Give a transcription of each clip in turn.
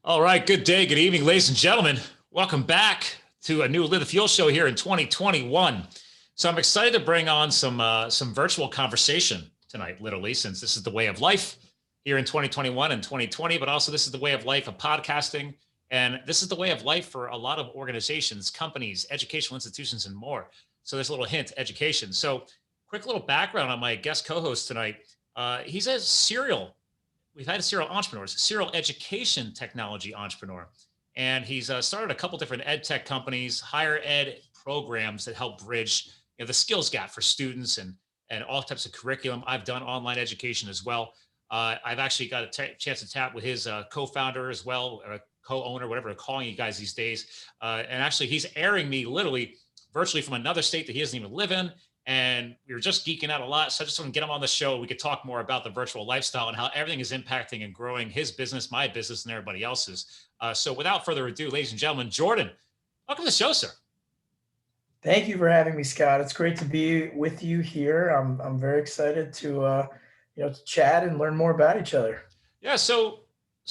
All right, good day, good evening, ladies and gentlemen. Welcome back to a new Live the Fuel show here in 2021. So I'm excited to bring on some virtual conversation tonight, literally, since this is the way of life here in 2021 and 2020, but also this is the way of life of podcasting. And this is the way of life for a lot of organizations, companies, educational institutions, and more. So there's a little hint, education. So quick little background on my guest co-host tonight. He's a we've had serial entrepreneurs, serial education technology entrepreneur. And he's started a couple different EdTech companies, higher ed programs that help bridge the skills gap for students and all types of curriculum. I've done online education as well. I've actually got a chance to chat with his co-founder as well, or co-owner, whatever they're calling you guys these days. And actually, he's airing me literally virtually from another state that he doesn't even live in. And we were just geeking out a lot. So I just want to get him on the show. We could talk more about the virtual lifestyle and how everything is impacting and growing his business, my business, and everybody else's. So without further ado, ladies and gentlemen, Jordan, welcome to the show, sir. Thank you for having me, Scott. It's great to be with you here. I'm very excited to to chat and learn more about each other. Yeah. So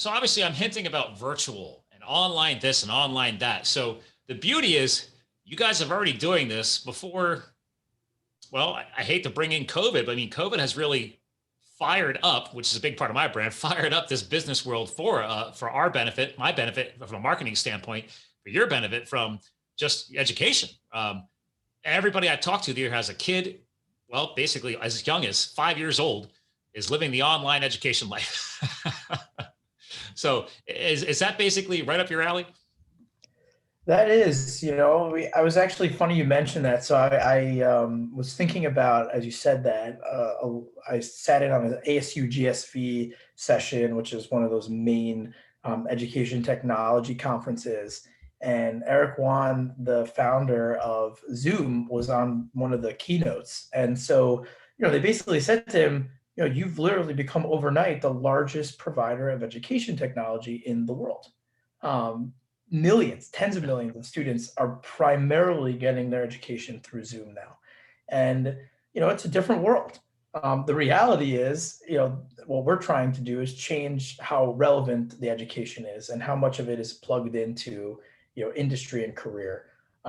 obviously I'm hinting about virtual and online this and online that. So the beauty is you guys are already doing this before. Well, I hate to bring in COVID, but I mean, COVID has really fired up, which is a big part of my brand, fired up this business world for our benefit, my benefit from a marketing standpoint, for your benefit from just education. Everybody I talk to there has a kid, well, basically as young as 5 years old, is living the online education life. So is that basically right up your alley? That is, I was actually funny you mentioned that. So I was thinking about, as you said that, I sat in on an ASU GSV session, which is one of those main education technology conferences. And Eric Wan, the founder of Zoom, was on one of the keynotes. And so, they basically said to him, you've literally become overnight the largest provider of education technology in the world. Millions, tens of millions of students are primarily getting their education through Zoom now. And, it's a different world. The reality is, what we're trying to do is change how relevant the education is and how much of it is plugged into, industry and career.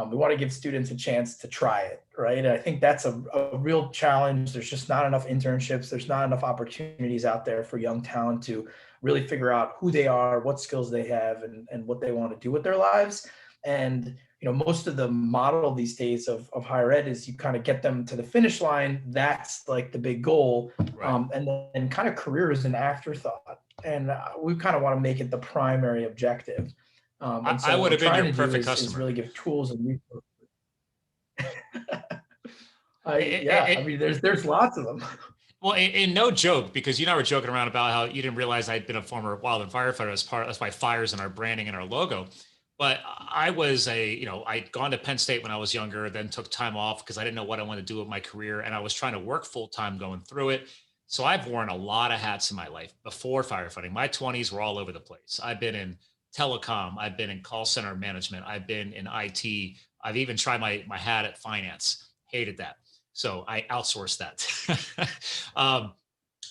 We want to give students a chance to try it, right? And I think that's a real challenge. There's just not enough internships. There's not enough opportunities out there for young talent to really figure out who they are, what skills they have, and what they want to do with their lives. And, most of the model these days of higher ed is you kind of get them to the finish line. That's like the big goal. Right. And then kind of career is an afterthought. And we kind of want to make it the primary objective. And so I would have been your perfect customer. Is really give tools and resources. I mean, there's lots of them. Well, and no joke, because you and I were joking around about how you didn't realize I'd been a former wildland firefighter. That's why fires in our branding and our logo. But I was I'd gone to Penn State when I was younger, then took time off because I didn't know what I wanted to do with my career. And I was trying to work full time going through it. So I've worn a lot of hats in my life before firefighting. My 20s were all over the place. I've been in telecom. I've been in call center management. I've been in IT. I've even tried my hat at finance. Hated that. So I outsourced that.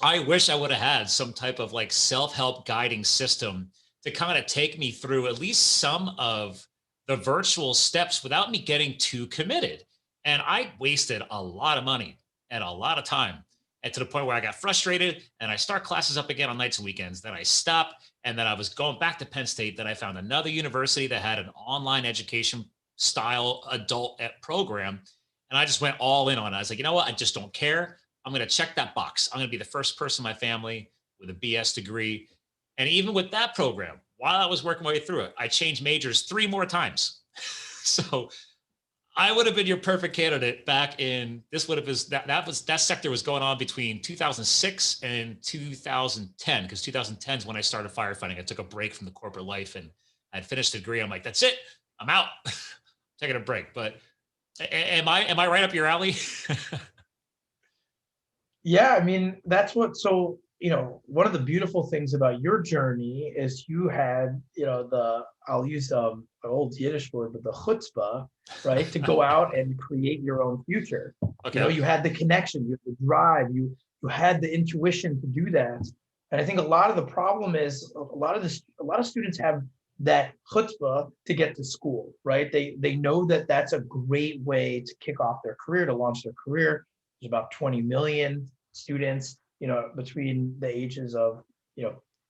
I wish I would have had some type of like self-help guiding system to kind of take me through at least some of the virtual steps without me getting too committed. And I wasted a lot of money and a lot of time, and to the point where I got frustrated and I start classes up again on nights and weekends. Then I stop. And then I was going back to Penn State. Then I found another university that had an online education style adult program. And I just went all in on it. I was like, you know what? I just don't care. I'm going to check that box. I'm going to be the first person in my family with a BS degree. And even with that program, while I was working my way through it, I changed majors 3 more times. So I would have been your perfect candidate back in, this would have been, that sector was going on between 2006 and 2010, because 2010 is when I started firefighting. I took a break from the corporate life and I'd finished the degree. I'm like, that's it. I'm out. Taking a break. But am I right up your alley? Yeah, I mean, that's what, so, one of the beautiful things about your journey is you had, I'll use an old Yiddish word, but the chutzpah, right? To go out and create your own future. Okay. You had the connection, you had the drive, you had the intuition to do that. And I think a lot of the problem is a lot of students have that chutzpah to get to school, right? They know that that's a great way to kick off their career, to launch their career. There's about 20 million students, between the ages of,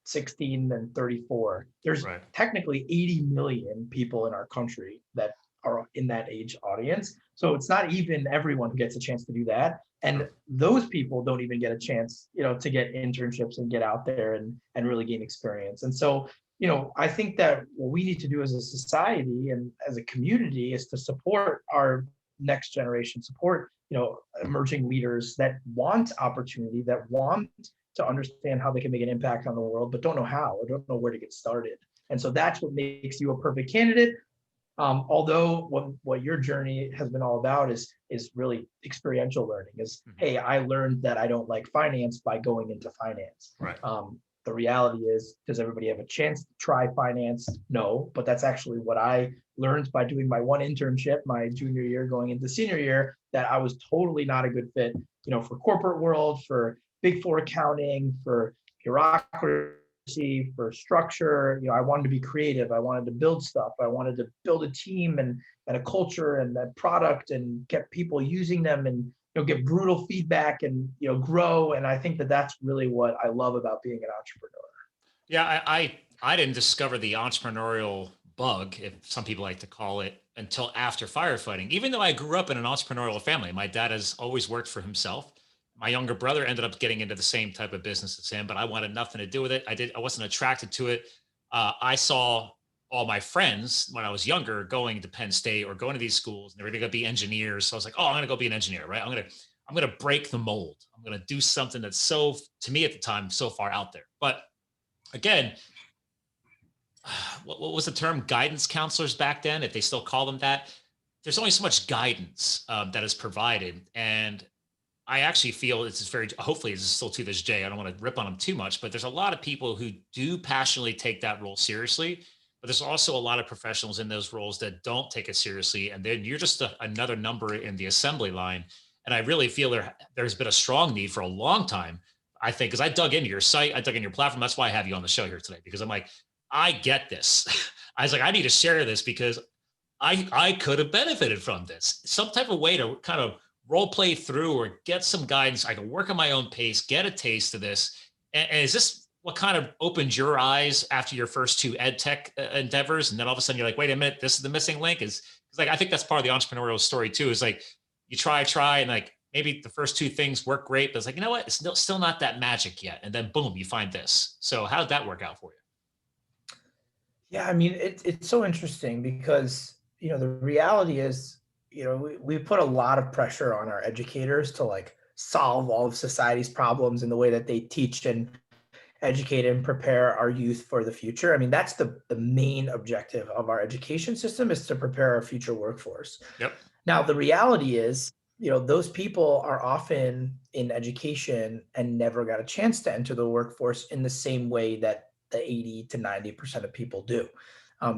16 and 34. There's Right. technically 80 million people in our country that are in that age audience. So it's not even everyone who gets a chance to do that. And Sure. those people don't even get a chance, to get internships and get out there and really gain experience. And so, I think that what we need to do as a society and as a community is to support our next generation, support, emerging leaders that want opportunity, that want to understand how they can make an impact on the world, but don't know how or don't know where to get started. And so that's what makes you a perfect candidate. Although what your journey has been all about is really experiential learning. Is hey, I learned that I don't like finance by going into finance. Right. The reality is, does everybody have a chance to try finance? No, but that's actually what I learned by doing my one internship, my junior year going into senior year, that I was totally not a good fit, for corporate world, for big four accounting, for bureaucracy, for structure. I wanted to be creative. I wanted to build stuff. I wanted to build a team and a culture and a product and get people using them and get brutal feedback and grow. And I think that that's really what I love about being an entrepreneur. Yeah, I didn't discover the entrepreneurial bug, if some people like to call it, until after firefighting. Even though I grew up in an entrepreneurial family, my dad has always worked for himself. My younger brother ended up getting into the same type of business as him, but I wanted nothing to do with it. I wasn't attracted to it. I saw all my friends when I was younger going to Penn State or going to these schools, and they were going to be engineers. So I was like, oh, I'm going to go be an engineer, right? I'm going to break the mold. I'm going to do something that's so, to me at the time, so far out there. But again, what was the term? Guidance counselors back then, if they still call them that. There's only so much guidance that is provided, and I actually feel it's very, hopefully it's still to this day. I don't want to rip on them too much, but there's a lot of people who do passionately take that role seriously. But there's also a lot of professionals in those roles that don't take it seriously. And then you're just another number in the assembly line. And I really feel there's been a strong need for a long time, I think, because I dug into your site, I dug into your platform. That's why I have you on the show here today, because I'm like, I get this. I was like, I need to share this because I could have benefited from this. Some type of way to kind of role play through or get some guidance. I can work at my own pace, get a taste of this. And is this what kind of opened your eyes after your first two EdTech endeavors? And then all of a sudden you're like, wait a minute, this is the missing link. Is like, I think that's part of the entrepreneurial story too, is like, you try, and like, maybe the first two things work great, but it's like, you know what? It's still not that magic yet. And then boom, you find this. So how did that work out for you? Yeah, I mean, it's so interesting because, the reality is, we put a lot of pressure on our educators to like solve all of society's problems in the way that they teach and educate and prepare our youth for the future. I mean, that's the main objective of our education system, is to prepare our future workforce. Yep. Now, the reality is, those people are often in education and never got a chance to enter the workforce in the same way that the 80 to 90% of people do.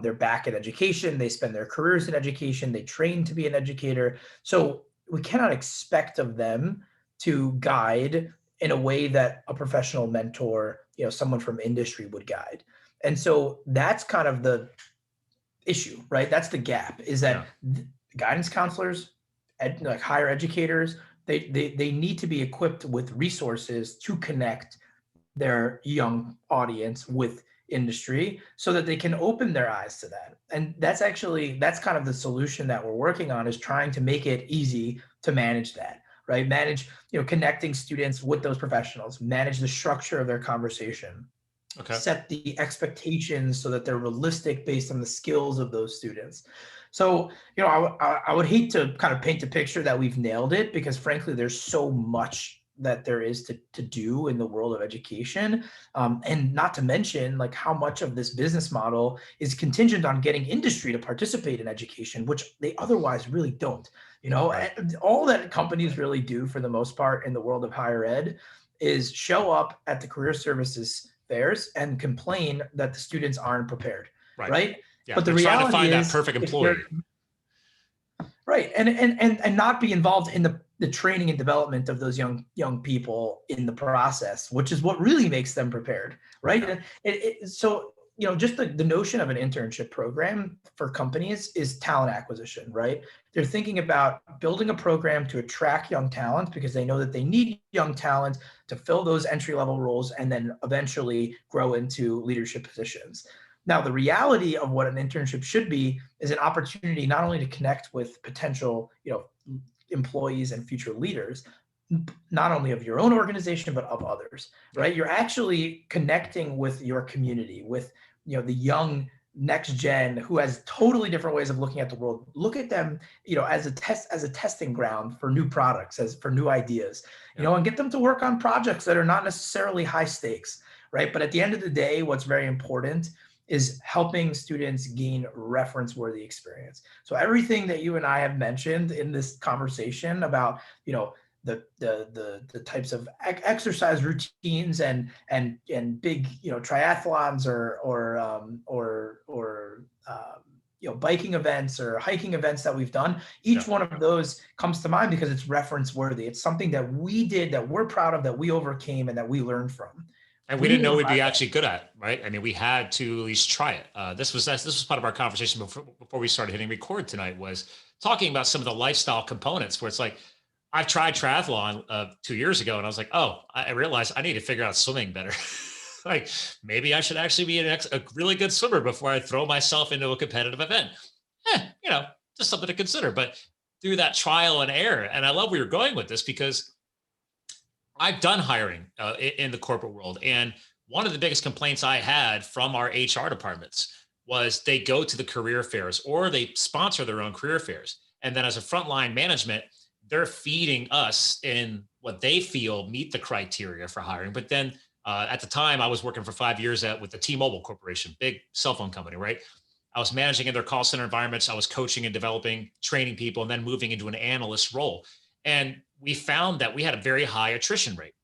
They're back in education. They spend their careers in education. They train to be an educator. So we cannot expect of them to guide in a way that a professional mentor, someone from industry would guide. And so that's kind of the issue, right? That's the gap, is that guidance counselors, like higher educators, they need to be equipped with resources to connect their young audience with industry so that they can open their eyes to that. And that's kind of the solution that we're working on, is trying to make it easy to manage that, right? Manage, connecting students with those professionals, manage the structure of their conversation, set the expectations so that they're realistic based on the skills of those students. So, I would hate to kind of paint a picture that we've nailed it, because frankly, there's so much that there is to do in the world of education. And not to mention like how much of this business model is contingent on getting industry to participate in education, which they otherwise really don't. All that companies really do for the most part in the world of higher ed is show up at the career services fairs and complain that the students aren't prepared. Right. Yeah, but the trying reality to find is, that perfect employee. right. And not be involved in the the training and development of those young people in the process, which is what really makes them prepared, right? Yeah. So just the notion of an internship program for companies is talent acquisition, right? They're thinking about building a program to attract young talent because they know that they need young talent to fill those entry-level roles and then eventually grow into leadership positions. Now, the reality of what an internship should be is an opportunity not only to connect with potential, employees and future leaders, not only of your own organization, but of others, right? You're actually connecting with your community, with, the young next gen who has totally different ways of looking at the world. Look at them, as a testing ground for new products, for new ideas, and get them to work on projects that are not necessarily high stakes, right? But at the end of the day, what's very important is helping students gain reference-worthy experience. So everything that you and I have mentioned in this conversation about, the types of exercise routines and big, triathlons or biking events or hiking events that we've done, each one of those comes to mind because it's reference worthy. It's something that we did, that we're proud of, that we overcame, and that we learned from. And we didn't know we'd be actually good at it, right? I mean, we had to at least try it. This was part of our conversation before we started hitting record tonight, was talking about some of the lifestyle components where it's like, I've tried triathlon 2 years ago, and I was like, oh, I realized I need to figure out swimming better. Like, maybe I should actually be a really good swimmer before I throw myself into a competitive event. Just something to consider. But through that trial and error, and I love where you're going with this, because I've done hiring in the corporate world. And one of the biggest complaints I had from our HR departments was they go to the career fairs or they sponsor their own career fairs. And then as a frontline management, they're feeding us in what they feel meet the criteria for hiring. But then at the time I was working for 5 years with the T-Mobile Corporation, big cell phone company, right? I was managing in their call center environments. I was coaching and developing, training people, and then moving into an analyst role. And we found that we had a very high attrition rate.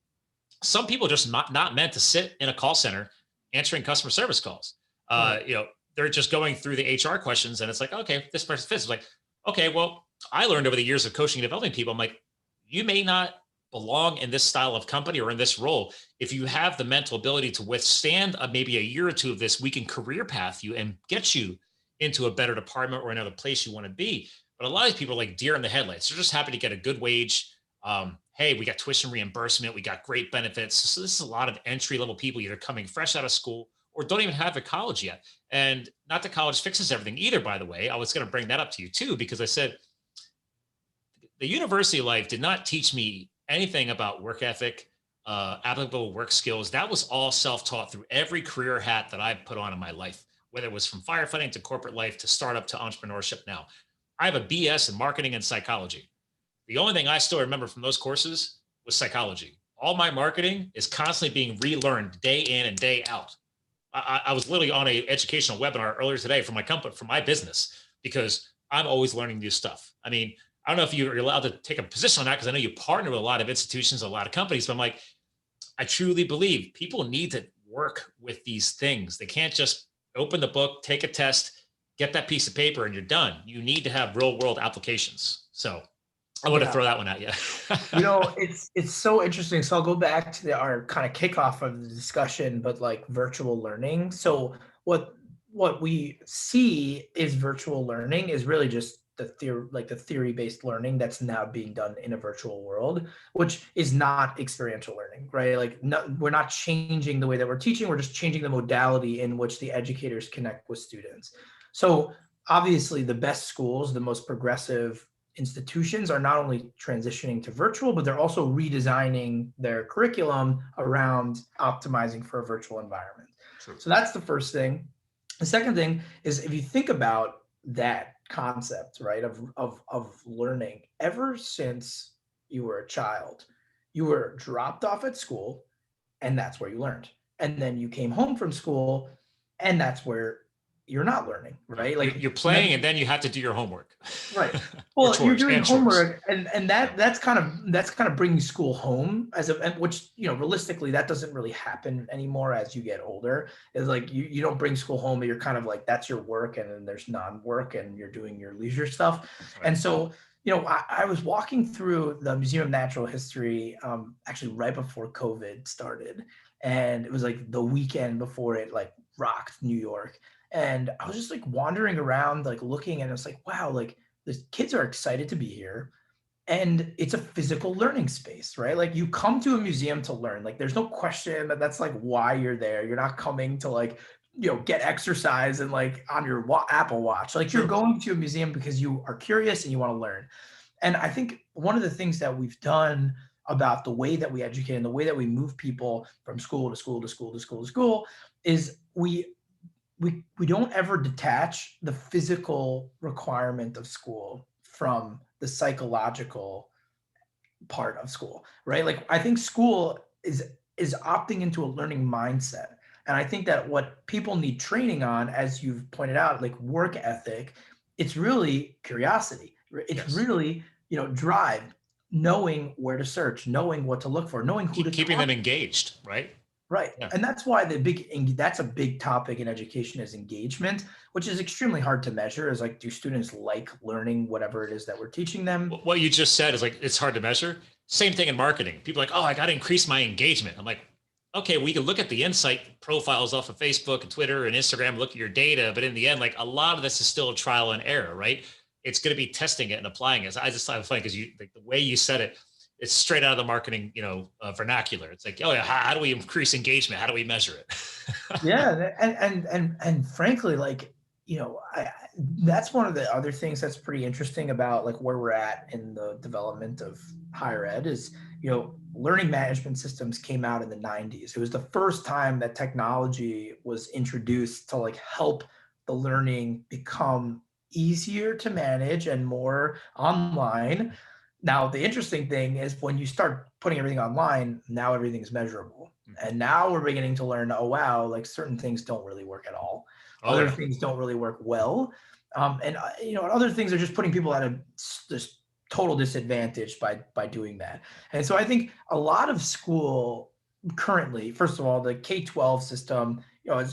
Some people just not meant to sit in a call center answering customer service calls. They're just going through the HR questions, and it's like, okay, this person fits. It's like, okay, well, I learned over the years of coaching and developing people, I'm like, you may not belong in this style of company or in this role. If you have the mental ability to withstand maybe a year or two of this, we can career path you and get you into a better department or another place you want to be. But a lot of people are like deer in the headlights. They're just happy to get a good wage. Hey, we got tuition reimbursement. We got great benefits. So this is a lot of entry level people either coming fresh out of school or don't even have a college yet. And not that college fixes everything either, by the way. I was going to bring that up to you too, because I said, the university life did not teach me anything about work ethic, applicable work skills. That was all self-taught through every career hat that I've put on in my life, whether it was from firefighting to corporate life to startup to entrepreneurship now. I have a BS in marketing and psychology. The only thing I still remember from those courses was psychology. All my marketing is constantly being relearned day in and day out. I was literally on an educational webinar earlier today for my company, for my business, because I'm always learning new stuff. I mean, I don't know if you're allowed to take a position on that, because I know you partner with a lot of institutions, a lot of companies, but I'm like, I truly believe people need to work with these things. They can't just open the book, take a test, get that piece of paper, and you're done. You need to have real world applications. So I want to throw that one at you. It's so interesting. So I'll go back to our kind of kickoff of the discussion, but like virtual learning. So what we see is virtual learning is really just the theory-based learning that's now being done in a virtual world, which is not experiential learning, right? Like, we're not changing the way that we're teaching. We're just changing the modality in which the educators connect with students. So obviously the best schools, the most progressive institutions are not only transitioning to virtual, but they're also redesigning their curriculum around optimizing for a virtual environment. True. So that's the first thing. The second thing is, if you think about that concept, right, of learning, ever since you were a child, you were dropped off at school, and that's where you learned. And then you came home from school, and that's where you're not learning, right? Like, you're playing, and then you have to do your homework. Right. Well, chores, you're doing homework, chores. and that's kind of bringing school home, which, realistically, that doesn't really happen anymore as you get older. It's like you don't bring school home, but you're kind of like, that's your work, and then there's non-work, and you're doing your leisure stuff. Right. And so, I was walking through the Museum of Natural History actually right before COVID started. And it was like the weekend before it like rocked New York. And I was just like wandering around, like looking, and I was like, wow, like the kids are excited to be here. And it's a physical learning space, right? Like you come to a museum to learn. Like there's no question that that's like why you're there. You're not coming to like, get exercise and like on your Apple Watch. Like you're True. going to a museum because you are curious and you want to learn. And I think one of the things that we've done about the way that we educate and the way that we move people from school to school to school to school to school is we don't ever detach the physical requirement of school from the psychological part of school, right? Like I think school is opting into a learning mindset. And I think that what people need training on, as you've pointed out, like work ethic, it's really curiosity. It's Yes. really, drive, knowing where to search, knowing what to look for, knowing who to Keeping talk them to. engaged, right? Right. Yeah. And that's why that's a big topic in education is engagement, which is extremely hard to measure. Is like, do students like learning whatever it is that we're teaching them? What you just said is like, it's hard to measure. Same thing in marketing. People are like, oh, I got to increase my engagement. I'm like, okay, we can look at the insight profiles off of Facebook and Twitter and Instagram, look at your data. But in the end, like a lot of this is still trial and error, right? It's going to be testing it and applying it. So I just thought it was funny because like the way you said it, it's straight out of the marketing, vernacular. It's like, oh yeah, how do we increase engagement? How do we measure it? Yeah, and frankly, like, that's one of the other things that's pretty interesting about like where we're at in the development of higher ed is, learning management systems came out in the 90s. It was the first time that technology was introduced to like help the learning become easier to manage and more online. Now, the interesting thing is when you start putting everything online, now everything's measurable. And now we're beginning to learn, oh, wow, like certain things don't really work at all. Oh Other yeah. things don't really work well. And other things are just putting people at a just total disadvantage by doing that. And so I think a lot of school currently, first of all, the K-12 system,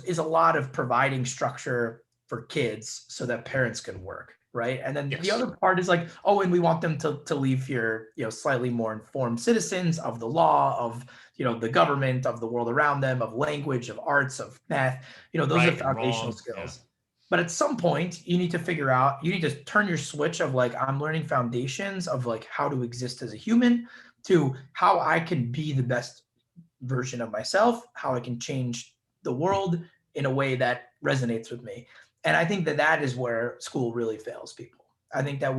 is a lot of providing structure for kids so that parents can work, right? And then the Yes. other part is like, oh, and we want them to leave here, slightly more informed citizens of the law, of the government, of the world around them, of language, of arts, of math. Those are Right and foundational wrong. Yeah. skills. But at some point, you need to figure out, you need to turn your switch of like, I'm learning foundations of like how to exist as a human to how I can be the best version of myself, how I can change the world in a way that resonates with me. And I think that that is where school really fails people. I think that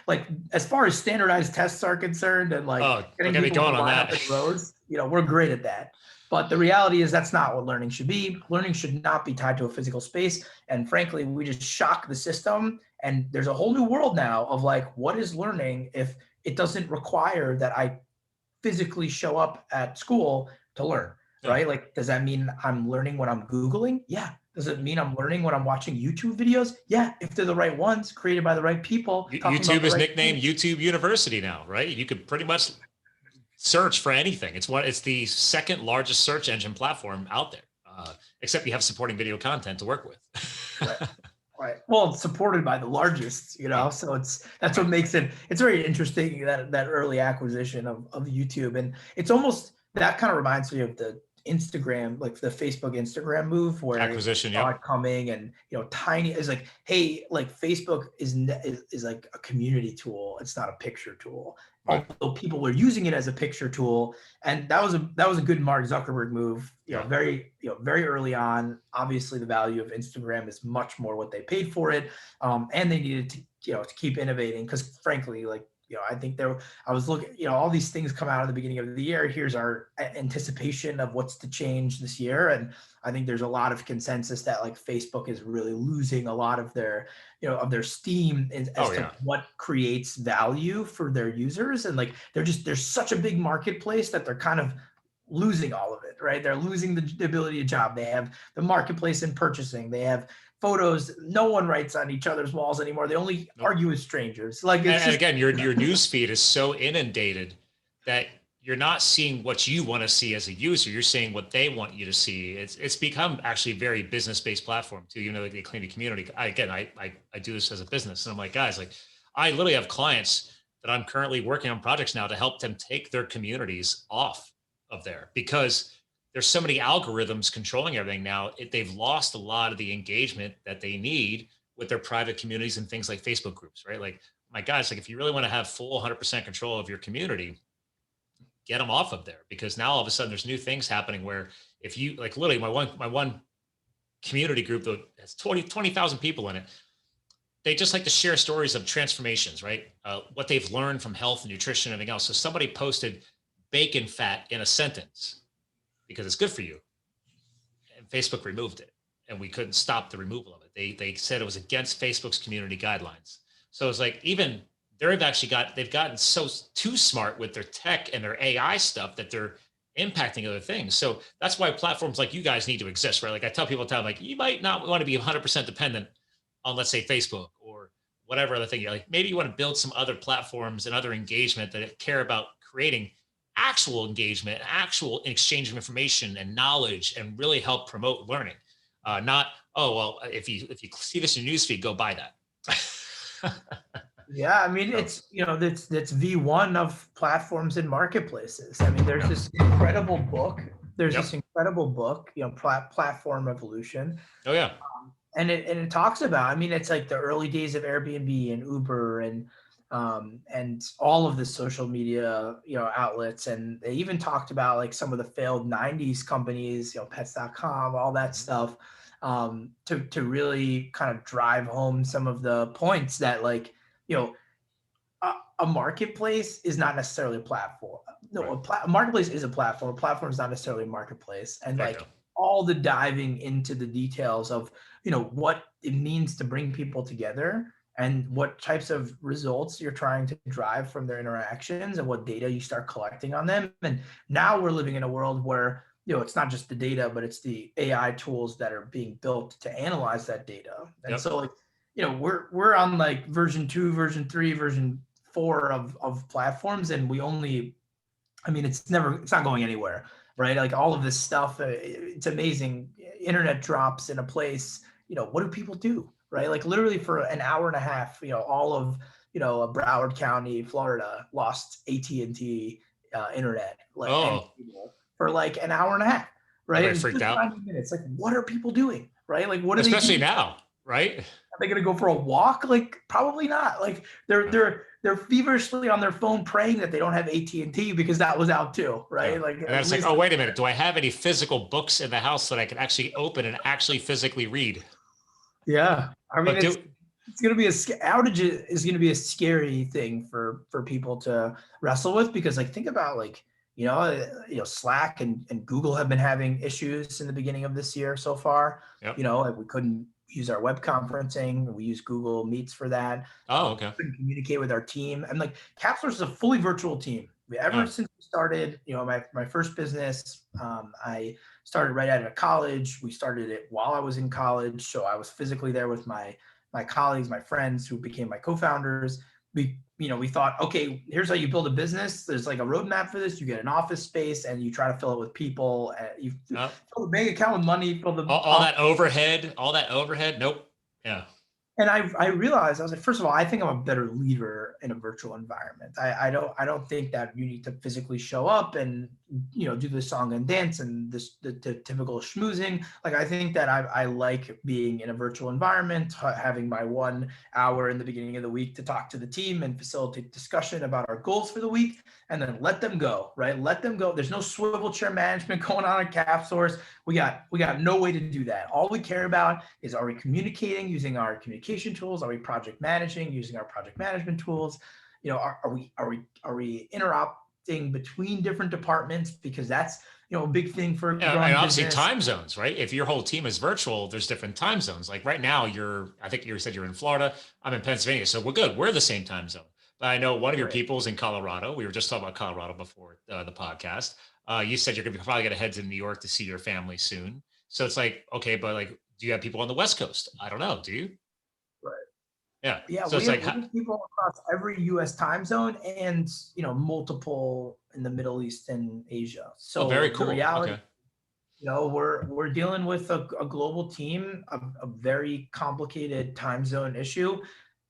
like, as far as standardized tests are concerned and like Oh, don't getting get me people to going on line up that. in rows, we're great at that. But the reality is that's not what learning should be. Learning should not be tied to a physical space. And frankly, we just shock the system. And there's a whole new world now of like, what is learning if it doesn't require that I physically show up at school to learn, Yeah. right? Like, does that mean I'm learning when I'm Googling? Yeah. Does it mean I'm learning when I'm watching YouTube videos? Yeah, if they're the right ones, created by the right people, talking about YouTube the is right nicknamed things. YouTube University now, right? You could pretty much search for anything. It's the second largest search engine platform out there, except you have supporting video content to work with. Right. Right. Well, it's supported by the largest, Oh, so that's what right. makes it's very interesting that early acquisition of YouTube. And it's almost that kind of reminds me of the Instagram, like the Facebook Instagram move where you Acquisition. saw Yep. it coming and tiny is like, hey, like Facebook is like a community tool. It's not a picture tool. Right. Although people were using it as a picture tool, and that was a good Mark Zuckerberg move. Yeah. Very early on. Obviously, the value of Instagram is much more what they paid for it, and they needed to to keep innovating because frankly, like I think I was looking, all these things come out at the beginning of the year. Here's our anticipation of what's to change this year, and I think there's a lot of consensus that like Facebook is really losing a lot of their of their steam as Oh to yeah. what creates value for their users, and like there's such a big marketplace that they're kind of losing all of it, right? They're losing the ability to job. They have the marketplace in purchasing. They have photos. No one writes on each other's walls anymore. They only Nope. argue with strangers. Like it's And just again, your news feed is so inundated that you're not seeing what you want to see as a user. You're seeing what they want you to see. It's become actually a very business based platform too. They clean the community. I do this as a business, and I'm like, guys, like I literally have clients that I'm currently working on projects now to help them take their communities off of there because there's so many algorithms controlling everything now. They've lost a lot of the engagement that they need with their private communities and things like Facebook groups, right? Like, my God, like if you really want to have full 100% control of your community, get them off of there because now all of a sudden there's new things happening where if you like literally my one community group that has 20,000 people in it, they just like to share stories of transformations, right? What they've learned from health and nutrition and everything else. So somebody posted bacon fat in a sentence because it's good for you, and Facebook removed it, and we couldn't stop the removal of it. They said it was against Facebook's community guidelines. So it's like even they've gotten so too smart with their tech and their AI stuff that they're impacting other things. So that's why platforms like you guys need to exist, right? Like I tell people all the time, like you might not want to be 100% dependent on, let's say, Facebook or whatever other thing. You're like, maybe you want to build some other platforms and other engagement that care about creating actual engagement, actual exchange of information and knowledge, and really help promote learning. Not, oh well, if you see this in your newsfeed, go buy that. Yeah, I mean, So, that's V1 of platforms and marketplaces. I mean, there's this incredible book. There's yep. this incredible book, Platform Evolution, Oh yeah. and it talks about. I mean, it's like the early days of Airbnb and Uber and all of the social media outlets, and they even talked about like some of the failed '90s companies, Pets.com, all that stuff, to really kind of drive home some of the points that like you know a marketplace is not necessarily a platform. No, Right. a marketplace is a platform. A platform is not necessarily a marketplace. And Heck no. like all the diving into the details of, what it means to bring people together and what types of results you're trying to drive from their interactions and what data you start collecting on them. And now we're living in a world where, it's not just the data, but it's the AI tools that are being built to analyze that data. And Yep. so like, we're on like version 2, version 3, version 4 of platforms, and it's not going anywhere, right? Like all of this stuff, it's amazing. Internet drops in a place, what do people do, right? Like literally for an hour and a half, all of Broward County, Florida, lost AT&T internet, and Oh, for like an hour and a half, right? everybody It's freaked just out, 90 minutes. Like, what are people doing, right? Like, what are they especially doing? now, right? Are they going to go for a walk? Like, probably not. Like, they're feverishly on their phone praying that they don't have AT&T because that was out too, Yeah. right? Like, And then at it's like, least, oh, wait a minute. Do I have any physical books in the house that I can actually open and actually physically read? yeah. I mean, But it's going to be outage is going to be a scary thing for people to wrestle with, because like think about like Slack and Google have been having issues in the beginning of this year so far. yep. Like we couldn't use our web conferencing. We use Google Meets for that. Oh, okay. Couldn't communicate with our team. And like CapSource is a fully virtual team. Ever Yeah. since we started, my first business, I started right out of college. We started it while I was in college, so I was physically there with my colleagues, my friends who became my co-founders. We thought, okay, here's how you build a business. There's like a roadmap for this. You get an office space and you try to fill it with people. You Oh, fill the bank account with money, fill the all that overhead, all that overhead. Nope. Yeah. and I realized, I was like, first of all, I think I'm a better leader in a virtual environment. I don't think that you need to physically show up and do the song and dance and the typical schmoozing. Like I think that I like being in a virtual environment, having my 1 hour in the beginning of the week to talk to the team and facilitate discussion about our goals for the week, and then let them go. Right, let them go. There's no swivel chair management going on at CapSource. We got no way to do that. All we care about is, are we communicating using our communication tools? Are we project managing using our project management tools? Are we interrupting between different departments? Because that's a big thing for Yeah, growing and obviously business. time zones, right? If your whole team is virtual, there's different time zones. Like right now, I think you said you're in Florida. I'm in Pennsylvania, so we're good. We're the same time zone. But I know one of your Right. people's in Colorado. We were just talking about Colorado before the podcast. You said you're probably going to head to New York to see your family soon. So it's like, okay, but like, do you have people on the West Coast? I don't know. Do you? Right. Yeah. Yeah, So we it's have, like, we have people across every U.S. time zone, and multiple in the Middle East and Asia. oh, very So the cool. reality, Okay. we're dealing with a global team, a very complicated time zone issue.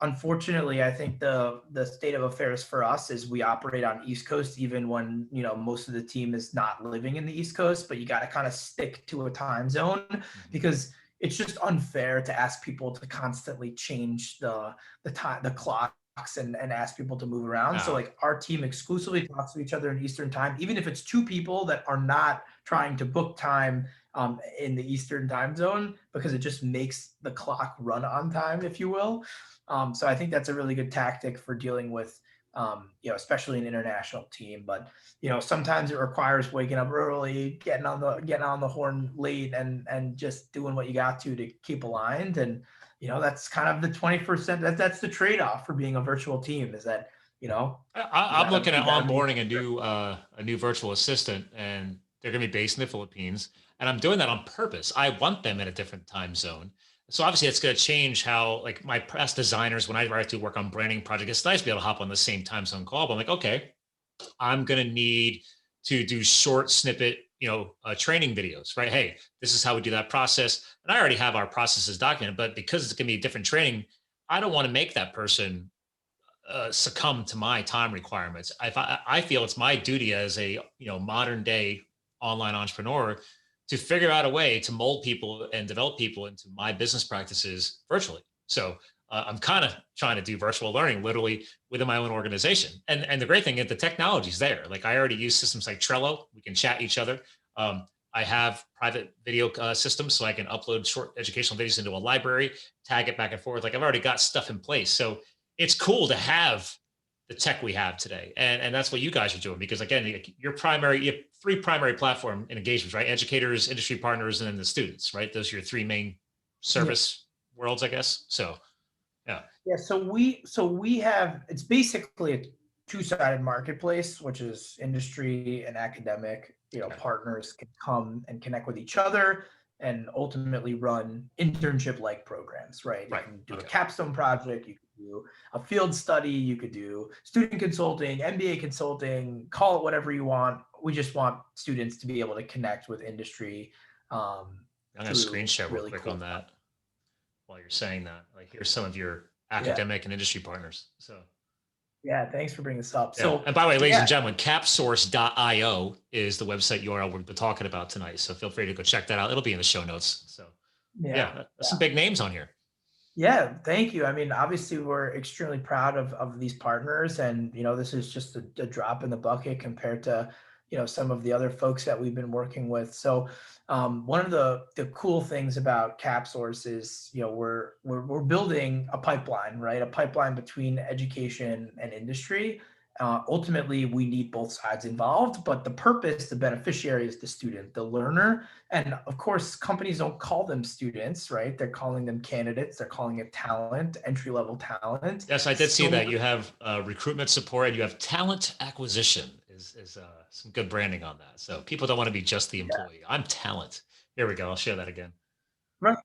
unfortunately, I think the state of affairs for us is we operate on East Coast, even when, you know, most of the team is not living in the East Coast, but you got to kind of stick to a time zone because it's just unfair to ask people to constantly change the time, the clocks, and ask people to move around. So No. like our team exclusively talks to each other in Eastern time, even if it's two people that are not trying to book time in the Eastern time zone, because it just makes the clock run on time, if you will. So I think that's a really good tactic for dealing with, you know, especially an international team. But you know, sometimes it requires waking up early, getting on the horn late, and just doing what you got to keep aligned. And you know, that's kind of the 20%. That's the trade-off for being a virtual team, is that, you know, I'm looking at you gotta be. onboarding a new virtual assistant, and they're going to be based in the Philippines, and I'm doing that on purpose. I want them in a different time zone. So obviously, it's going to change how, like, my past designers, when I have to work on branding projects, it's nice to be able to hop on the same time zone call. But I'm like, okay, I'm going to need to do short snippet, training videos, right? Hey, this is how we do that process. And I already have our processes documented, but because it's going to be different training, I don't want to make that person succumb to my time requirements. I feel it's my duty as a modern day online entrepreneur to figure out a way to mold people and develop people into my business practices virtually. So I'm kind of trying to do virtual learning literally within my own organization. And the great thing is the technology's there. Like, I already use systems like Trello. We can chat each other. I have private video systems, so I can upload short educational videos into a library, tag it back and forth. Like, I've already got stuff in place. So it's cool to have the tech we have today. And that's what you guys are doing, because again, you have three primary platform engagements, right? Educators, industry partners, and then the students, right? Those are your three main service worlds, I guess. So, yeah. Yeah, so we have, it's basically a two-sided marketplace, which is industry and academic, you know, Okay. partners can come and connect with each other and ultimately run internship-like programs, right? You Right. can do a Okay. capstone project, you can do a field study, you could do student consulting, MBA consulting, call it whatever you want. We just want students to be able to connect with industry I'm going to screen through share real really quick cool on stuff. that while you're saying that. Like, here's some of your Yeah. academic and industry partners. So, Yeah, thanks for bringing this up. yeah. So And by the way, ladies yeah, and gentlemen, capsource.io is the website URL we've been talking about tonight. So feel free to go check that out. It'll be in the show notes. So, yeah, yeah, that's some big names on here. yeah. Thank you. I mean, obviously, we're extremely proud of these partners, and you know, this is just a drop in the bucket compared to, you know, some of the other folks that we've been working with. So, one of the cool things about CapSource is, you know, we're building a pipeline, right? A pipeline between education and industry. Ultimately, we need both sides involved, but the purpose, the beneficiary, is the student, the learner. And of course, companies don't call them students, right? They're calling them candidates. They're calling it talent, entry level talent. Yes, I did see So that. You have recruitment support and you have talent acquisition is some good branding on that. So people don't want to be just the yeah, employee. I'm talent. Here we go. I'll share that again. right,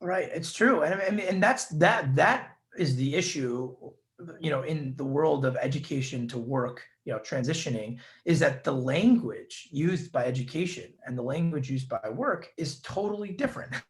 right. It's true, and that is the issue, you know, in the world of education to work, you know, transitioning, is that the language used by education and the language used by work is totally different. Mm.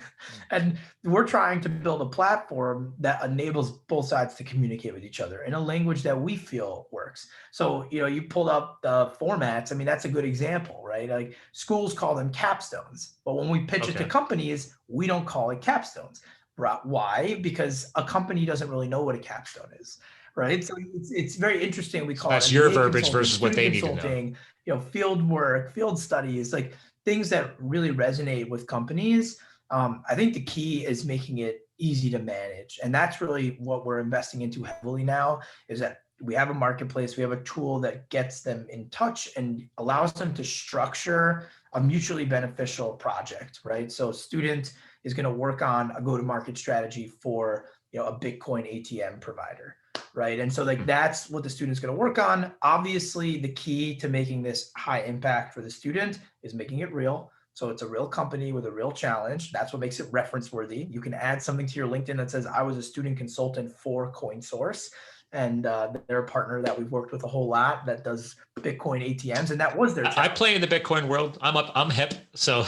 And we're trying to build a platform that enables both sides to communicate with each other in a language that we feel works. So, you know, you pulled up the formats. I mean, that's a good example, right? Like, schools call them capstones, but when we pitch it to Okay. companies, we don't call it capstones. Why? Because a company doesn't really know what a capstone is, right? So it's very interesting. We So call it that's your MBA verbiage consulting, versus what student they need to know. consulting, you know, field work, field studies, like things that really resonate with companies. I think the key is making it easy to manage, and that's really what we're investing into heavily now. Is that we have a marketplace, we have a tool that gets them in touch and allows them to structure a mutually beneficial project, right? So a student is going to work on a go-to-market strategy for, you know, a Bitcoin ATM provider, right? And so like that's what the student's going to work on. Obviously, the key to making this high impact for the student is making it real. So it's a real company with a real challenge. That's what makes it reference worthy. You can add something to your LinkedIn that says, I was a student consultant for CoinSource. And they're a partner that we've worked with a whole lot that does Bitcoin ATMs. And that was their I challenge. play in the Bitcoin world. I'm hip. So,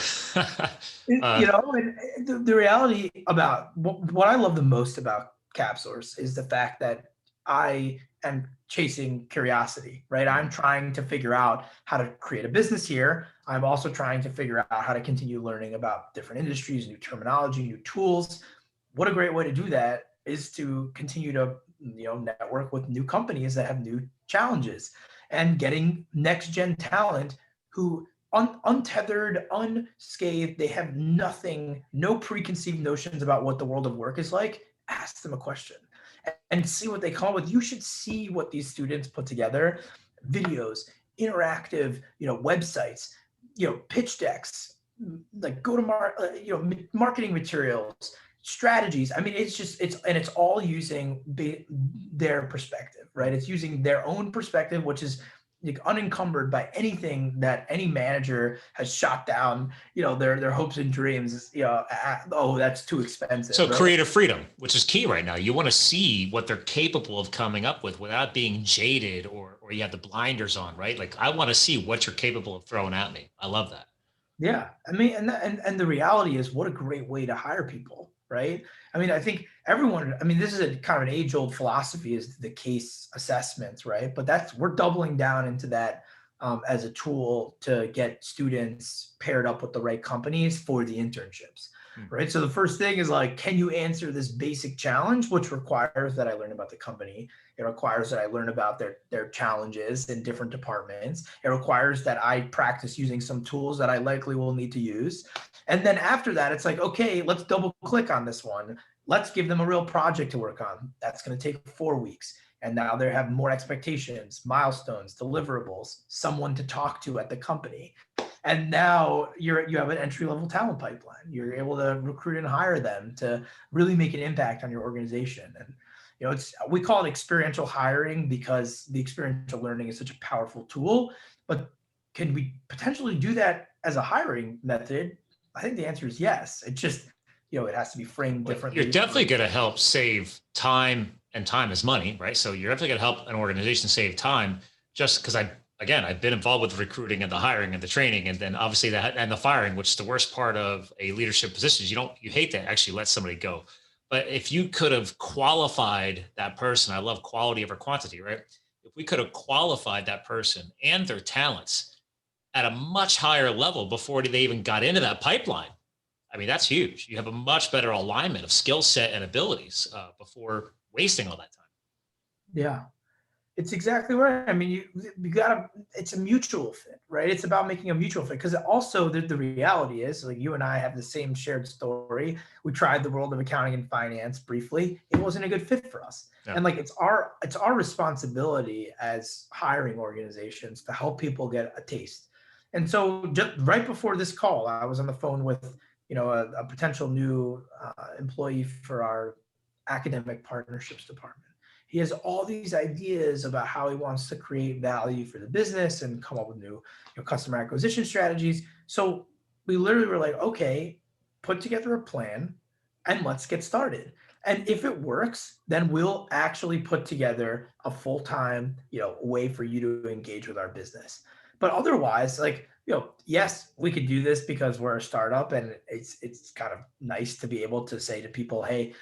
You know, and the reality about what I love the most about CapSource is the fact that I am chasing curiosity, right? I'm trying to figure out how to create a business here. I'm also trying to figure out how to continue learning about different industries, new terminology, new tools. What a great way to do that is to continue to, network with new companies that have new challenges and getting next gen talent who untethered, unscathed, they have nothing, no preconceived notions about what the world of work is like. Ask them a question and see what they come up with. You should see what these students put together: videos, interactive, websites, pitch decks, like marketing materials, strategies. I mean, it's all using their perspective, right? It's using their own perspective, which is like unencumbered by anything that any manager has shot down, their hopes and dreams, oh, that's too expensive. So right? creative freedom, which is key right now. You want to see what they're capable of coming up with without being jaded or you have the blinders on, right? Like, I want to see what you're capable of throwing at me. I love that. Yeah, I mean, and the reality is, what a great way to hire people, right? I mean, I think everyone. I mean, this is a kind of an age-old philosophy, is the case assessments, right? But we're doubling down into that as a tool to get students paired up with the right companies for the internships, right? So the first thing is like, can you answer this basic challenge, which requires that I learn about the company. It requires that I learn about their challenges in different departments. It requires that I practice using some tools that I likely will need to use. And then after that, it's like, okay, let's double click on this one. Let's give them a real project to work on. That's going to take 4 weeks. And now they have more expectations, milestones, deliverables, someone to talk to at the company. And now you have an entry-level talent pipeline. You're able to recruit and hire them to really make an impact on your organization. And we call it experiential hiring because the experiential learning is such a powerful tool. But can we potentially do that as a hiring method? I think the answer is yes. It just, it has to be framed differently. You're definitely going to help save time, and time is money, right? So you're definitely going to help an organization save time, just because I've been involved with recruiting and the hiring and the training, and then obviously that and the firing, which is the worst part of a leadership position. You hate to actually let somebody go. But if you could have qualified that person, I love quality over quantity, right? If we could have qualified that person and their talents at a much higher level before they even got into that pipeline, I mean, that's huge. You have a much better alignment of skill set and abilities before wasting all that time. Yeah, it's exactly right. I mean, you gotta, it's a mutual fit, right? It's about making a mutual fit, because also the reality is, like, you and I have the same shared story. We tried the world of accounting and finance briefly. It wasn't a good fit for us. Yeah. And like, it's our responsibility as hiring organizations to help people get a taste. And so just right before this call, I was on the phone with, a potential new employee for our academic partnerships department. He has all these ideas about how he wants to create value for the business and come up with new customer acquisition strategies. So we literally were like, okay, put together a plan and let's get started. And if it works, then we'll actually put together a full-time, way for you to engage with our business. But otherwise, like, yes, we could do this because we're a startup, and it's kind of nice to be able to say to people, hey,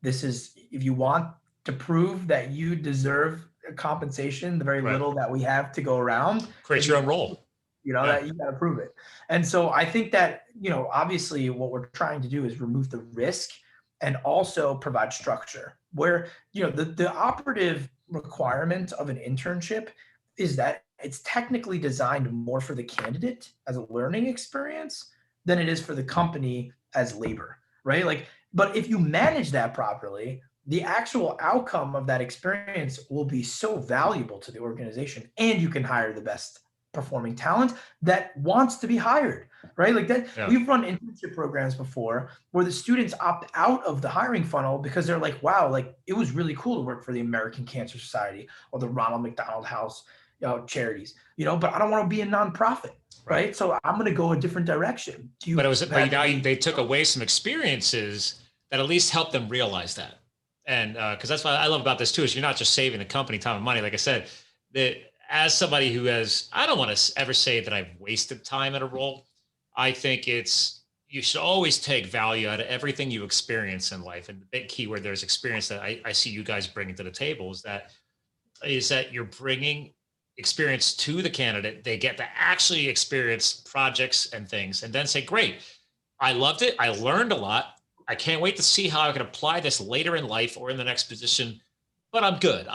this is, if you want to prove that you deserve compensation, the very little that we have to go around, create your own role. That you got to prove it. And so I think that, obviously what we're trying to do is remove the risk and also provide structure, where, the operative requirement of an internship is that it's technically designed more for the candidate as a learning experience than it is for the company as labor, right? Like, but if you manage that properly, the actual outcome of that experience will be so valuable to the organization, and you can hire the best performing talent that wants to be hired, right? Like that. Yeah. We've run internship programs before where the students opt out of the hiring funnel because they're like, wow, like it was really cool to work for the American Cancer Society or the Ronald McDonald House, charities, but I don't want to be a nonprofit, right? So I'm going to go a different direction. But now they took away some experiences that at least helped them realize that. And because that's what I love about this too, is you're not just saving the company time and money. Like I said, that as somebody who has, I don't want to ever say that I've wasted time at a role. I think it's you should always take value out of everything you experience in life. And the big key where there's experience that I see you guys bringing to the table is that you're bringing experience to the candidate. They get to actually experience projects and things and then say, great, I loved it. I learned a lot. I can't wait to see how I can apply this later in life or in the next position, but I'm good.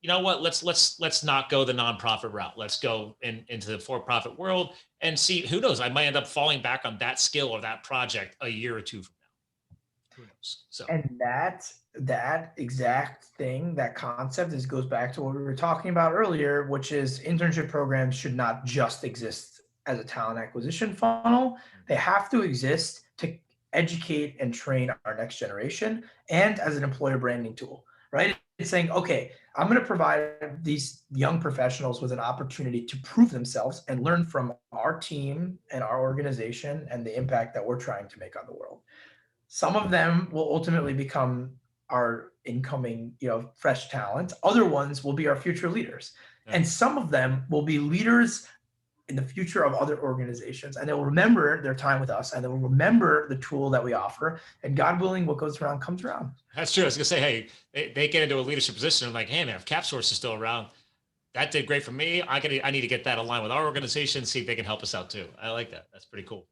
You know what? Let's not go the nonprofit route. Let's go into the for-profit world and see, who knows, I might end up falling back on that skill or that project a year or two from now. Who knows? So And that exact thing, that concept, is goes back to what we were talking about earlier, which is internship programs should not just exist as a talent acquisition funnel. They have to exist to educate and train our next generation and as an employer branding tool, right? It's saying, okay, I'm going to provide these young professionals with an opportunity to prove themselves and learn from our team and our organization and the impact that we're trying to make on the world. Some of them will ultimately become our incoming, fresh talent. Other ones will be our future leaders. yeah. And some of them will be leaders in the future of other organizations. And they'll remember their time with us and they'll remember the tool that we offer. And God willing, what goes around comes around. That's true. I was gonna say, hey, they get into a leadership position. I'm like, hey man, if CapSource is still around, that did great for me. I need to get that aligned with our organization, see if they can help us out too. I like that. That's pretty cool.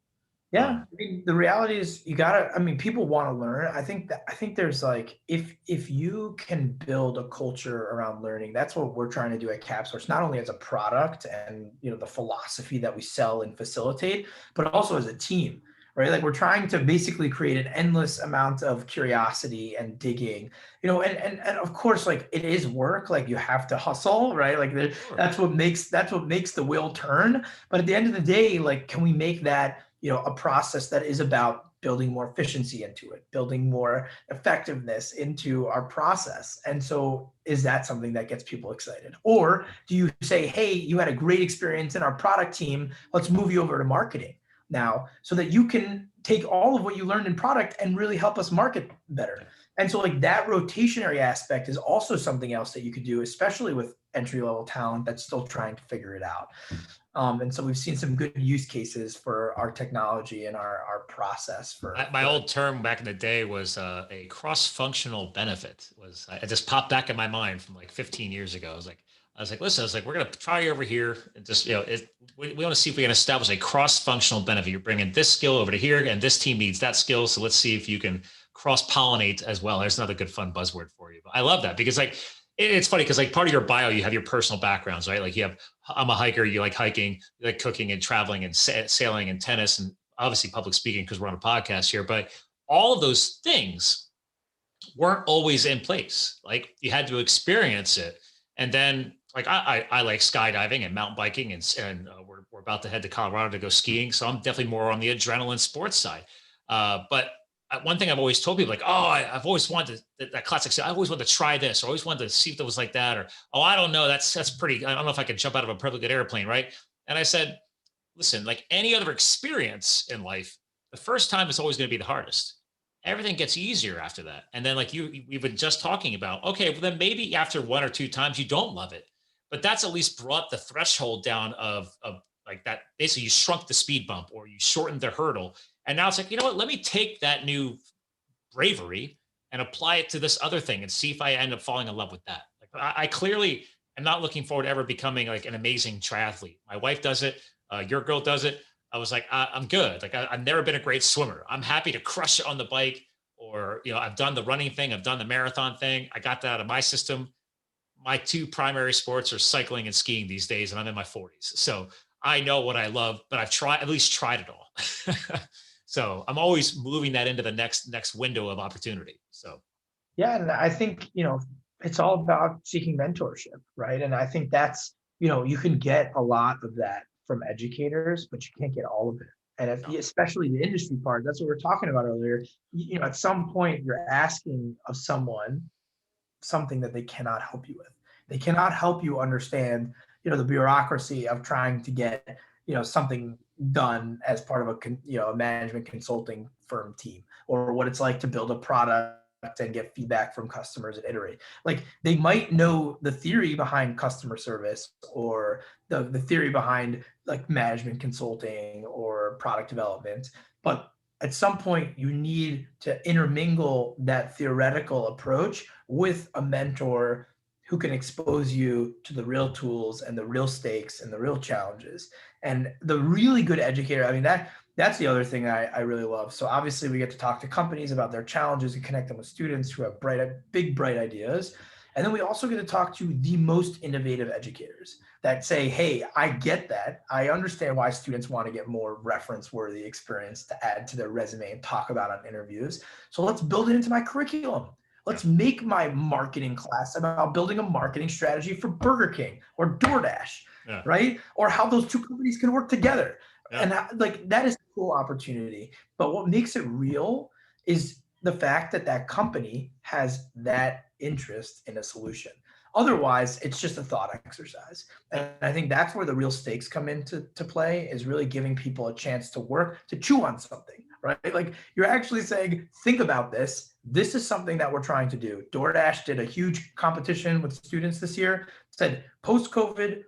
Yeah, Um, I mean, the reality is people want to learn. I think there's like, if you can build a culture around learning, that's what we're trying to do at CapSource, not only as a product and, the philosophy that we sell and facilitate, but also as a team, right? Like we're trying to basically create an endless amount of curiosity and digging, and of course, like it is work, like you have to hustle, right? Like sure. that's what makes the wheel turn. But at the end of the day, like, can we make that, a process that is about building more efficiency into it, building more effectiveness into our process? And so is that something that gets people excited? Or do you say, hey, you had a great experience in our product team, let's move you over to marketing now so that you can take all of what you learned in product and really help us market better? And so like that rotationary aspect is also something else that you could do, especially with entry level talent that's still trying to figure it out. And so we've seen some good use cases for our technology and our process My old term back in the day was a cross-functional benefit. It just popped back in my mind from like 15 years ago. Listen, we're going to try over here and just, we want to see if we can establish a cross-functional benefit. You're bringing this skill over to here and this team needs that skill. So let's see if you can cross-pollinate as well. There's another good fun buzzword for you. But I love that because it's funny because like part of your bio, you have your personal backgrounds, right? Like I'm a hiker, you like hiking, you like cooking and traveling and sailing and tennis and obviously public speaking because we're on a podcast here, but all of those things weren't always in place. Like you had to experience it. And then like I like skydiving and mountain biking and we're about to head to Colorado to go skiing. So I'm definitely more on the adrenaline sports side. But one thing I've always told people like, oh, I've always wanted that classic. I always wanted to try this, or always wanted to see if it was like that, or, oh, I don't know. That's pretty, I don't know if I can jump out of a perfectly good airplane. Right. And I said, listen, like any other experience in life, the first time is always going to be the hardest. Everything gets easier after that. And then like we've been just talking about, okay, well then maybe after one or two times you don't love it, but that's at least brought the threshold down of like that. Basically you shrunk the speed bump or you shortened the hurdle. And now it's like, you know what, let me take that new bravery and apply it to this other thing and see if I end up falling in love with that. Like I clearly am not looking forward to ever becoming like an amazing triathlete. My wife does it. Your girl does it. I was like, I'm good. Like I've never been a great swimmer. I'm happy to crush it on the bike, or I've done the running thing. I've done the marathon thing. I got that out of my system. My two primary sports are cycling and skiing these days, and I'm in my 40s. So I know what I love, but I've at least tried it all. So I'm always moving that into the next window of opportunity. So Yeah, and I think, it's all about seeking mentorship, right? And I think that's, you can get a lot of that from educators, but you can't get all of it. And no, especially the industry part, that's what we were talking about earlier. At some point you're asking of someone something that they cannot help you with. They cannot help you understand, the bureaucracy of trying to get, something done as part of a management consulting firm team, or what it's like to build a product and get feedback from customers and iterate. Like they might know the theory behind customer service or the theory behind like management consulting or product development, but at some point you need to intermingle that theoretical approach with a mentor who can expose you to the real tools and the real stakes and the real challenges. And the really good educator, I mean, that's the other thing I really love. So obviously we get to talk to companies about their challenges and connect them with students who have bright ideas. And then we also get to talk to the most innovative educators that say, hey, I get that. I understand why students want to get more reference-worthy experience to add to their resume and talk about on interviews. So let's build it into my curriculum. Let's make my marketing class about building a marketing strategy for Burger King or DoorDash, right? Or how those two companies can work together. And like, that is a cool opportunity. But what makes it real is the fact that that company has that interest in a solution. Otherwise, it's just a thought exercise. And I think that's where the real stakes come into play, is really giving people a chance to work, to chew on something, right? Like, you're actually saying, think about this. This is something that we're trying to do. DoorDash did a huge competition with students this year, said post-COVID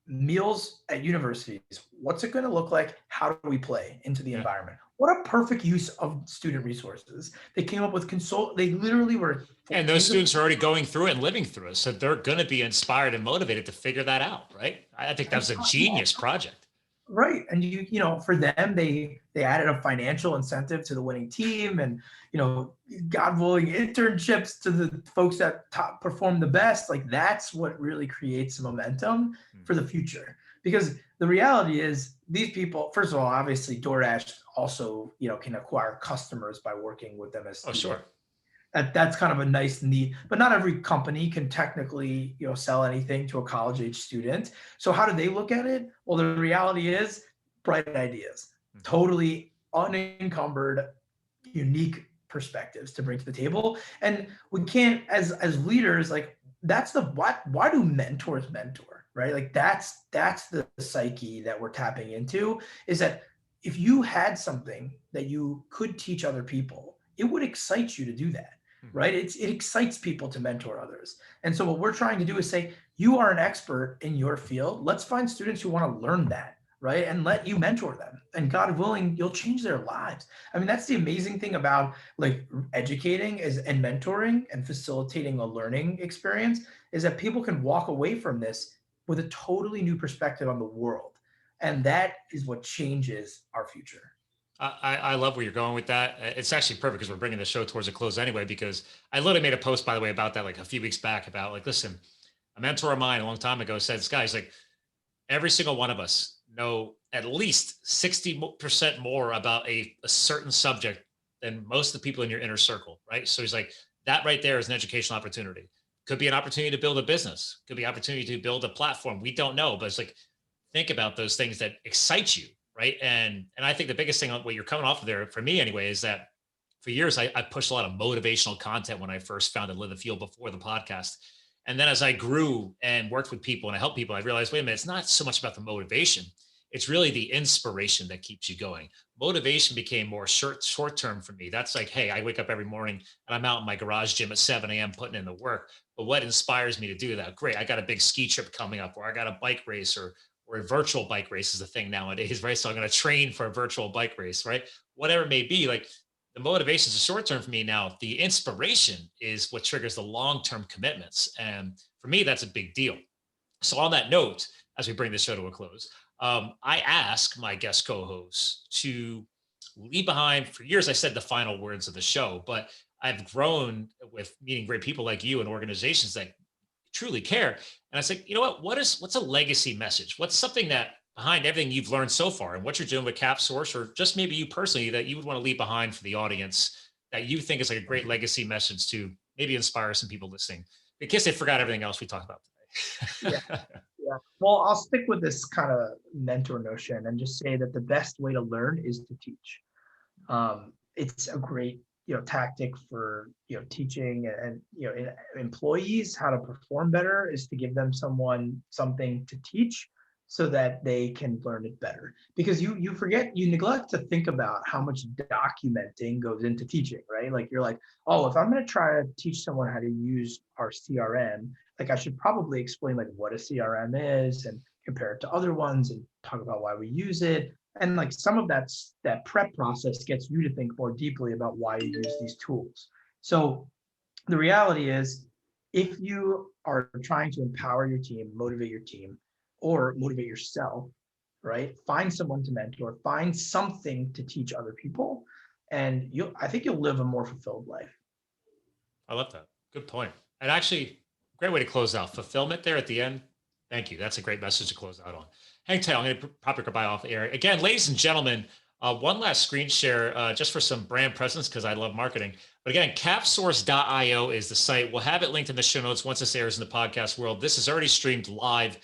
meals at universities, what's it going to look like? How do we play into the environment? What a perfect use of student resources. They came up with they literally were. And those students are already going through it and living through it. So they're going to be inspired and motivated to figure that out, right? I think that was a genius project. Right. And you know, for them, they added a financial incentive to the winning team, and, you know, God willing, internships to the folks that top perform the best. Like, that's what really creates momentum for the future. Because the reality is, these people, first of all, obviously DoorDash also, you know, can acquire customers by working with them as students. Oh, sure. That's kind of a nice need, but not every company can technically, you know, sell anything to a college age student. So how do they look at it? Well, the reality is, bright ideas, totally unencumbered, unique perspectives to bring to the table. And we can't, as leaders, like, that's the why do mentors mentor, right? Like, that's the psyche that we're tapping into, is that if you had something that you could teach other people, it would excite you to do that, right? It excites people to mentor others. And so what we're trying to do is say, you are an expert in your field. Let's find students who want to learn that, right? And let you mentor them. And God willing, you'll change their lives. I mean, that's the amazing thing about, like, educating and mentoring and facilitating a learning experience, is that people can walk away from this with a totally new perspective on the world. And that is what changes our future. I love where you're going with that. It's actually perfect because we're bringing the show towards a close anyway, because I literally made a post, by the way, about that like a few weeks back, about, like, listen, a mentor of mine a long time ago said, guys, like, every single one of us know at least 60% more about a certain subject than most of the people in your inner circle, right? So he's like, that right there is an educational opportunity. Could be an opportunity to build a business, could be an opportunity to build a platform. We don't know, but it's like, think about those things that excite you, right? And I think the biggest thing on what you're coming off of there, for me anyway, is that for years I pushed a lot of motivational content when I first founded Live the Fuel before the podcast. And then as I grew and worked with people and I helped people, I realized, wait a minute, it's not so much about the motivation. It's really the inspiration that keeps you going. Motivation became more short term for me. That's like, hey, I wake up every morning and I'm out in my garage gym at 7 a.m. putting in the work. But what inspires me to do that? Great. I got a big ski trip coming up, or I got a bike race, or a virtual bike race is a thing nowadays, right? So I'm going to train for a virtual bike race, right? Whatever it may be, like, the motivation is a short term for me. Now, the inspiration is what triggers the long term commitments. And for me, that's a big deal. So, on that note, as we bring this show to a close, I ask my guest co hosts to leave behind. For years, I said the final words of the show, but I've grown with meeting great people like you and organizations that truly care. And I said, you know what? What's a legacy message? What's something that, behind everything you've learned so far and what you're doing with CapSource, or just maybe you personally, that you would want to leave behind for the audience, that you think is like a great legacy message to maybe inspire some people listening, in case they forgot everything else we talked about today? Yeah. Well, I'll stick with this kind of mentor notion and just say that the best way to learn is to teach. It's a great, you know, tactic for, you know, teaching and you know, employees how to perform better, is to give them something to teach so that they can learn it better. Because you neglect to think about how much documenting goes into teaching, right? Like, you're like, oh, if I'm going to try to teach someone how to use our CRM, like, I should probably explain, like, what a CRM is and compare it to other ones and talk about why we use it. And like some of that prep process gets you to think more deeply about why you use these tools. So the reality is, if you are trying to empower your team, motivate your team, or motivate yourself, right? Find someone to mentor, find something to teach other people, and I think you'll live a more fulfilled life. I love that. Good point. And actually, great way to close out. Fulfillment there at the end. Thank you. That's a great message to close out on. Hang tight. I'm going to pop your goodbye off the air. Again, ladies and gentlemen, one last screen share just for some brand presence because I love marketing. But again, capsource.io is the site. We'll have it linked in the show notes once this airs in the podcast world. This is already streamed live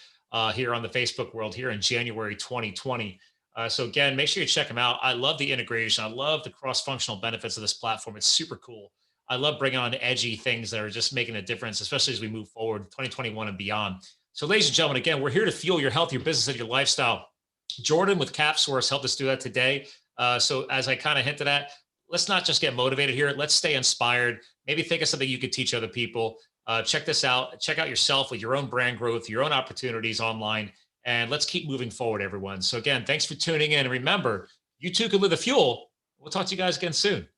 here on the Facebook world here in January 2020. So again, make sure you check them out. I love the integration. I love the cross-functional benefits of this platform. It's super cool. I love bringing on edgy things that are just making a difference, especially as we move forward 2021 and beyond. So ladies and gentlemen, again, we're here to fuel your health, your business, and your lifestyle. Jordan with CapSource helped us do that today. So as I kind of hinted at, let's not just get motivated here. Let's stay inspired. Maybe think of something you could teach other people. Check this out. Check out yourself with your own brand growth, your own opportunities online, and let's keep moving forward, everyone. So again, thanks for tuning in. And remember, you too can live the fuel. We'll talk to you guys again soon.